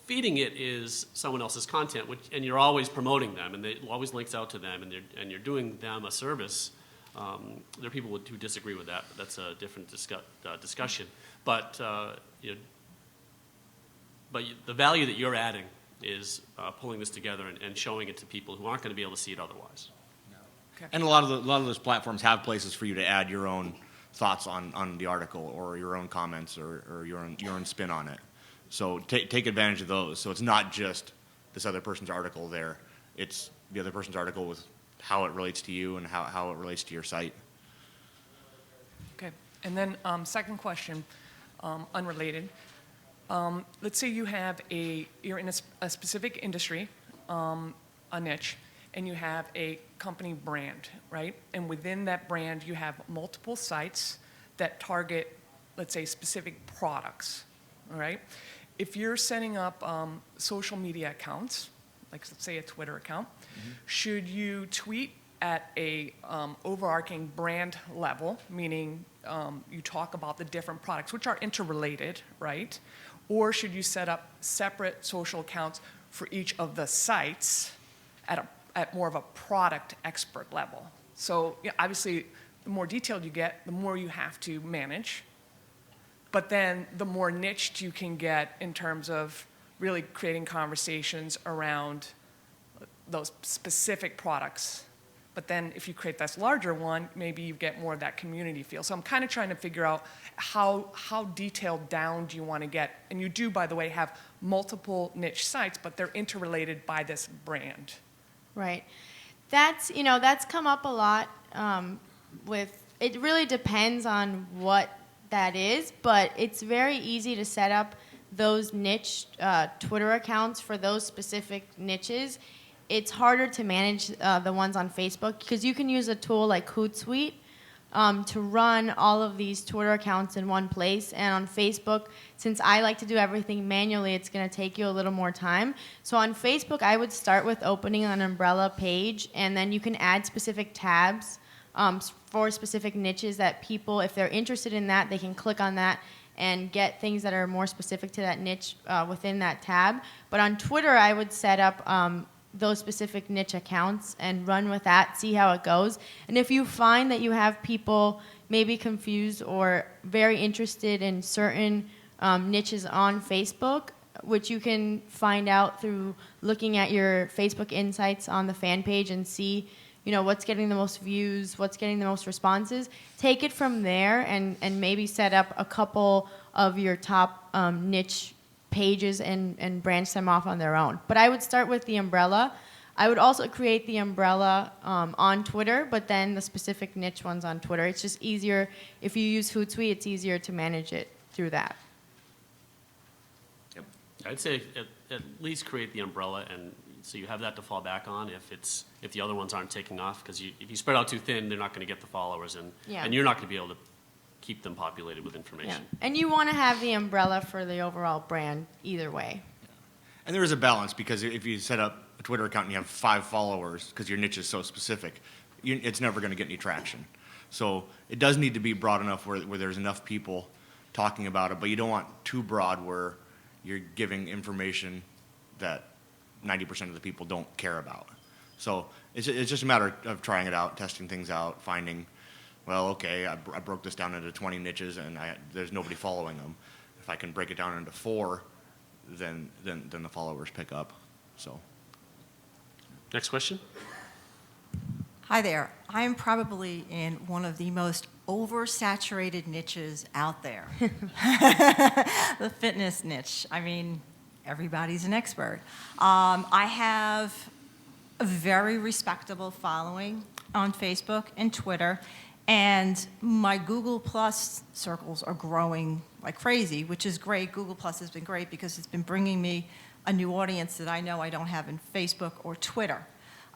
B: feeding it is someone else's content, and you're always promoting them, and it always links out to them, and you're doing them a service. There are people who disagree with that, but that's a different discussion. But the value that you're adding is pulling this together and showing it to people who aren't going to be able to see it otherwise.
F: Okay.
C: And a lot of those platforms have places for you to add your own thoughts on the article, or your own comments, or your own spin on it. So take advantage of those. So it's not just this other person's article there. It's the other person's article with how it relates to you and how it relates to your site.
F: Okay. And then second question, unrelated. Let's say you're in a specific industry, a niche, and you have a company brand, right? And within that brand, you have multiple sites that target, let's say, specific products, all right? If you're setting up social media accounts, like let's say a Twitter account, should you tweet at a overarching brand level, meaning you talk about the different products, which are interrelated, right? Or should you set up separate social accounts for each of the sites at at more of a product expert level. So obviously, the more detailed you get, the more you have to manage. But then the more niched you can get in terms of really creating conversations around those specific products. But then if you create this larger one, maybe you get more of that community feel. So I'm kind of trying to figure out how detailed down do you want to get. And you do, by the way, have multiple niche sites, but they're interrelated by this brand.
D: Right. That's come up a lot it really depends on what that is, but it's very easy to set up those niche Twitter accounts for those specific niches. It's harder to manage the ones on Facebook because you can use a tool like Hootsuite to run all of these Twitter accounts in one place. And on Facebook, since I like to do everything manually, it's going to take you a little more time. So on Facebook, I would start with opening an umbrella page, and then you can add specific tabs for specific niches that people, if they're interested in that, they can click on that and get things that are more specific to that niche within that tab. But on Twitter, I would set up those specific niche accounts and run with that, see how it goes. And if you find that you have people maybe confused or very interested in certain niches on Facebook, which you can find out through looking at your Facebook insights on the fan page and see what's getting the most views, what's getting the most responses, take it from there and maybe set up a couple of your top niche pages and branch them off on their own. But I would start with the umbrella. I would also create the umbrella on Twitter, but then the specific niche ones on Twitter. It's just easier. If you use Hootsuite, it's easier to manage it through that.
B: Yep. I'd say at least create the umbrella, and so you have that to fall back on if the other ones aren't taking off. Because if you spread out too thin, they're not going to get the followers, and you're not going to be able to keep them populated with information.
D: Yeah. And you want to have the umbrella for the overall brand either way.
C: And there is a balance, because if you set up a Twitter account and you have 5 followers because your niche is so specific, it's never going to get any traction. So it does need to be broad enough where there's enough people talking about it, but you don't want too broad where you're giving information that 90% of the people don't care about. So it's just a matter of trying it out, testing things out, finding, well, okay, I broke this down into 20 niches and there's nobody following them. If I can break it down into 4, then the followers pick up. So.
B: Next question.
G: Hi there. I'm probably in one of the most oversaturated niches out there. The fitness niche. I mean, everybody's an expert. I have a very respectable following on Facebook and Twitter, and my Google Plus circles are growing like crazy, which is great. Google Plus has been great because it's been bringing me a new audience that I know I don't have in Facebook or Twitter.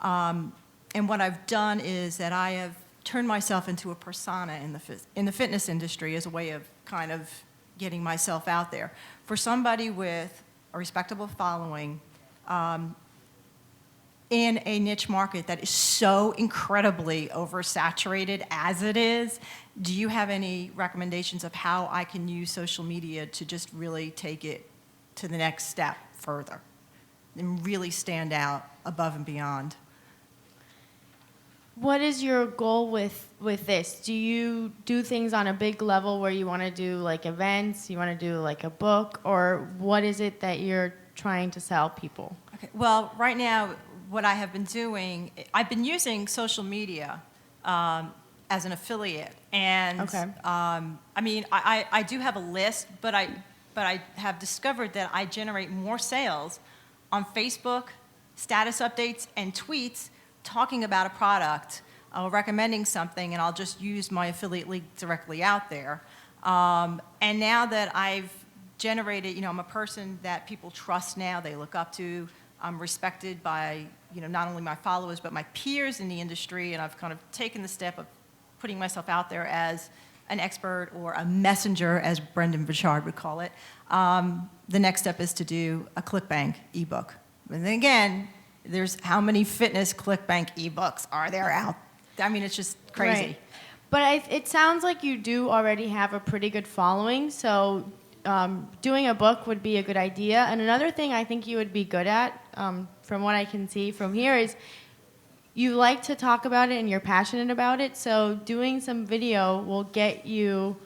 G: And what I've done is that I have turned myself into a persona in the fitness industry as a way of kind of getting myself out there. For somebody with a respectable following in a niche market that is so incredibly oversaturated as it is, do you have any recommendations of how I can use social media to just really take it to the next step further and really stand out above and beyond?
D: What is your goal with this? Do you do things on a big level where you want to do like events, you want to do like a book, or what is it that you're trying to sell people?
G: Okay. Well, right now, what I have been doing, I've been using social media as an affiliate, and
D: okay.
G: I mean, I do have a list, but I have discovered that I generate more sales on Facebook, status updates, and tweets talking about a product, recommending something, and I'll just use my affiliate link directly out there. And now that I've generated, I'm a person that people trust now, they look up to, I'm respected by, not only my followers, but my peers in the industry, and I've kind of taken the step of putting myself out there as an expert or a messenger, as Brendan Burchard would call it. The next step is to do a ClickBank ebook. And then again, there's how many fitness ClickBank ebooks are there out? I mean, it's just crazy.
D: Right. But it sounds like you do already have a pretty good following, so doing a book would be a good idea. And another thing I think you would be good at, from what I can see from here, is you like to talk about it and you're passionate about it, so doing some video will get you,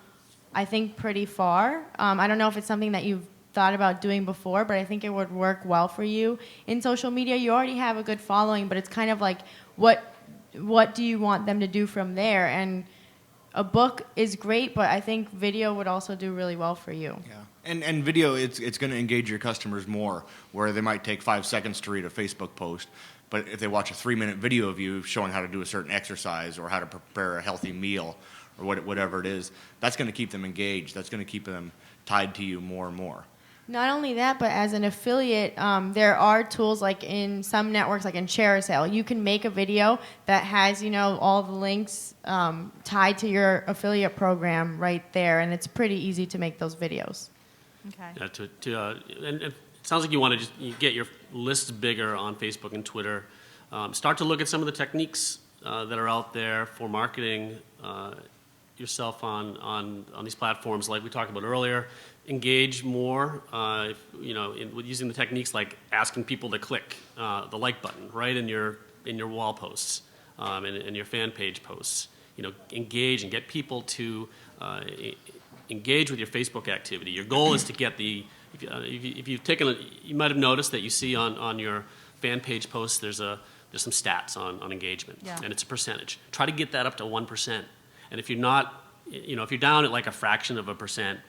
D: I think, pretty far. I don't know if it's something that you've thought about doing before, but I think it would work well for you. In social media, you already have a good following, but it's kind of like, what do you want them to do from there? And a book is great, but I think video would also do really well for you.
C: Yeah. And video, it's going to engage your customers more, where they might take 5 seconds to read a Facebook post, but if they watch a 3-minute video of you showing how to do a certain exercise or how to prepare a healthy meal or whatever it is, that's going to keep them engaged. That's going to keep them tied to you more and more.
D: Not only that, but as an affiliate, there are tools like in some networks, like in Carousel, you can make a video that has, all the links tied to your affiliate program right there, and it's pretty easy to make those videos.
G: Okay.
B: Yeah, and it sounds like you want to just get your lists bigger on Facebook and Twitter. Start to look at some of the techniques that are out there for marketing yourself on these platforms, like we talked about earlier. Engage more, with using the techniques like asking people to click the like button right in your wall posts and your fan page posts. Engage and get people to engage with your Facebook activity. Your goal is to get if you've taken you might have noticed that you see on your fan page posts there's some stats on engagement, and it's a percentage. Try to get that up to 1%. And if you're not, if you're down at like a fraction of a percent,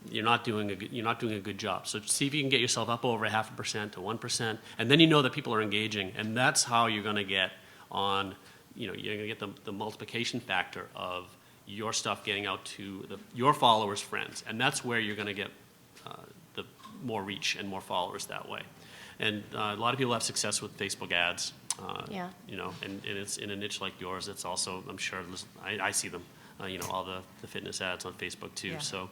B: you're not doing a good job. So see if you can get yourself up over 0.5% to 1%, and then you know that people are engaging, and that's how you're going to get on. You're going to get the multiplication factor of your stuff getting out to your followers' friends, and that's where you're going to get the more reach and more followers that way. And a lot of people have success with Facebook ads. And it's in a niche like yours. It's also, I'm sure, I see them. All the fitness ads on Facebook too.
G: Yeah.
B: So,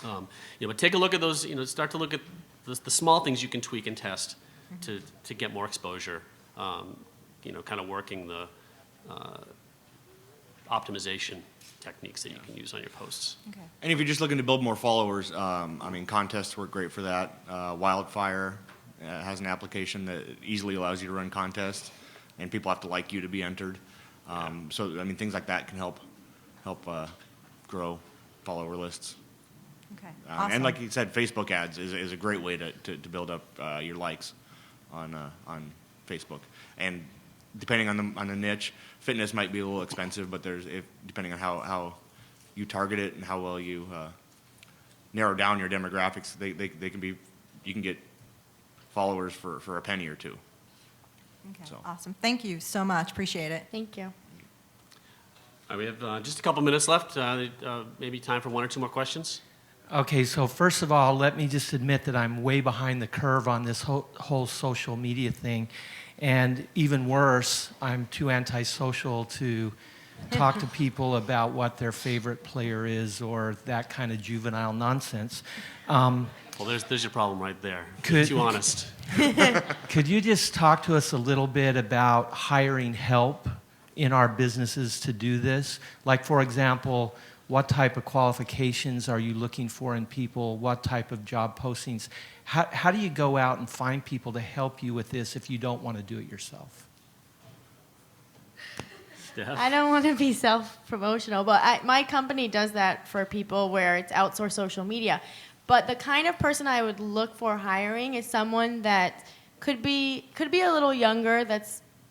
B: but take a look at those. Start to look at the small things you can tweak and test to get more exposure. Kind of working the optimization techniques that you can use on your posts.
G: Okay.
C: And if you're just looking to build more followers, contests work great for that. Wildfire has an application that easily allows you to run contests, and people have to like you to be entered. So, things like that can help grow follower lists.
G: Okay. Awesome.
C: And like you said, Facebook ads is a great way to build up your likes on Facebook. And depending on the niche, fitness might be a little expensive, but depending on how you target it and how well you narrow down your demographics, they can be, you can get followers for a penny or two.
G: Okay.
C: So.
G: Awesome. Thank you so much. Appreciate it.
D: Thank you.
B: All right, we have just a couple minutes left. Maybe time for 1 or 2 more questions.
H: Okay, so first of all, let me just admit that I'm way behind the curve on this whole social media thing. And even worse, I'm too antisocial to talk to people about what their favorite player is or that kind of juvenile nonsense.
B: Well, there's your problem right there. Be too honest.
H: Could you just talk to us a little bit about hiring help in our businesses to do this? Like, for example, what type of qualifications are you looking for in people? What type of job postings? How do you go out and find people to help you with this if you don't want to do it yourself?
B: Steph?
D: I don't want to be self-promotional, but my company does that for people where it's outsourced social media. But the kind of person I would look for hiring is someone that could be a little younger,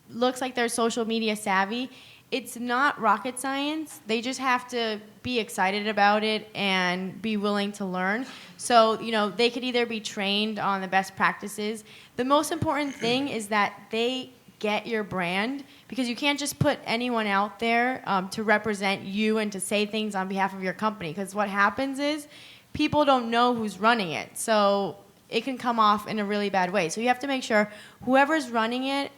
D: looks like they're social media savvy. It's not rocket science. They just have to be excited about it and be willing to learn. So, they could either be trained on the best practices. The most important thing is that they get your brand, because you can't just put anyone out there to represent you and to say things on behalf of your company, because what happens is people don't know who's running it. So it can come off in a really bad way. So you have to make sure whoever's running it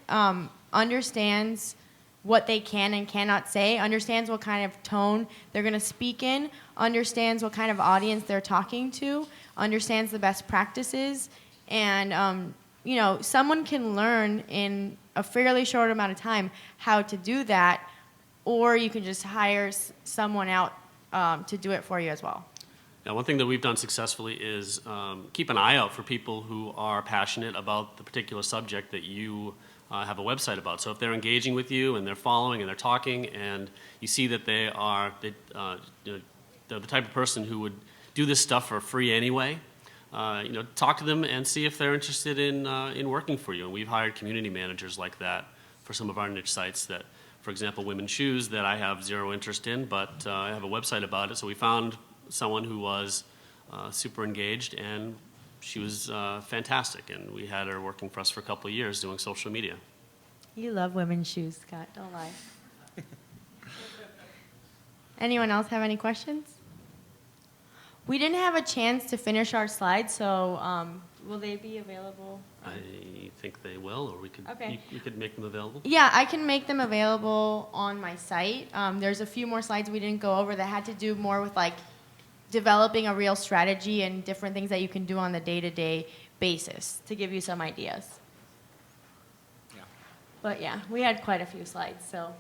D: understands what they can and cannot say, understands what kind of tone they're going to speak in, understands what kind of audience they're talking to, understands the best practices, and someone can learn in a fairly short amount of time how to do that, or you can just hire someone out to do it for you as well.
B: Now, one thing that we've done successfully is keep an eye out for people who are passionate about the particular subject that you have a website about. So if they're engaging with you and they're following and they're talking, and you see that they're the type of person who would do this stuff for free anyway, talk to them and see if they're interested in working for you. And we've hired community managers like that for some of our niche sites that, for example, women's shoes that I have zero interest in, but I have a website about it. So we found someone who was super engaged, and she was fantastic. And we had her working for us for a couple of years doing social media.
D: You love women's shoes, Scott. Don't lie. Anyone else have any questions? We didn't have a chance to finish our slides, so will they be available?
B: I think they will, or we could
D: Okay.
B: you could make them available.
D: Yeah, I can make them available on my site. There's a few more slides we didn't go over that had to do more with like developing a real strategy and different things that you can do on the day-to-day basis to give you some ideas.
C: Yeah.
D: But yeah, we had quite a few slides, so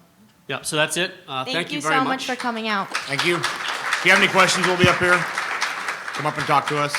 B: Yeah, so that's it. Thank you very
D: so much for coming out.
C: Thank you. If you have any questions, we'll be up here. Come up and talk to us.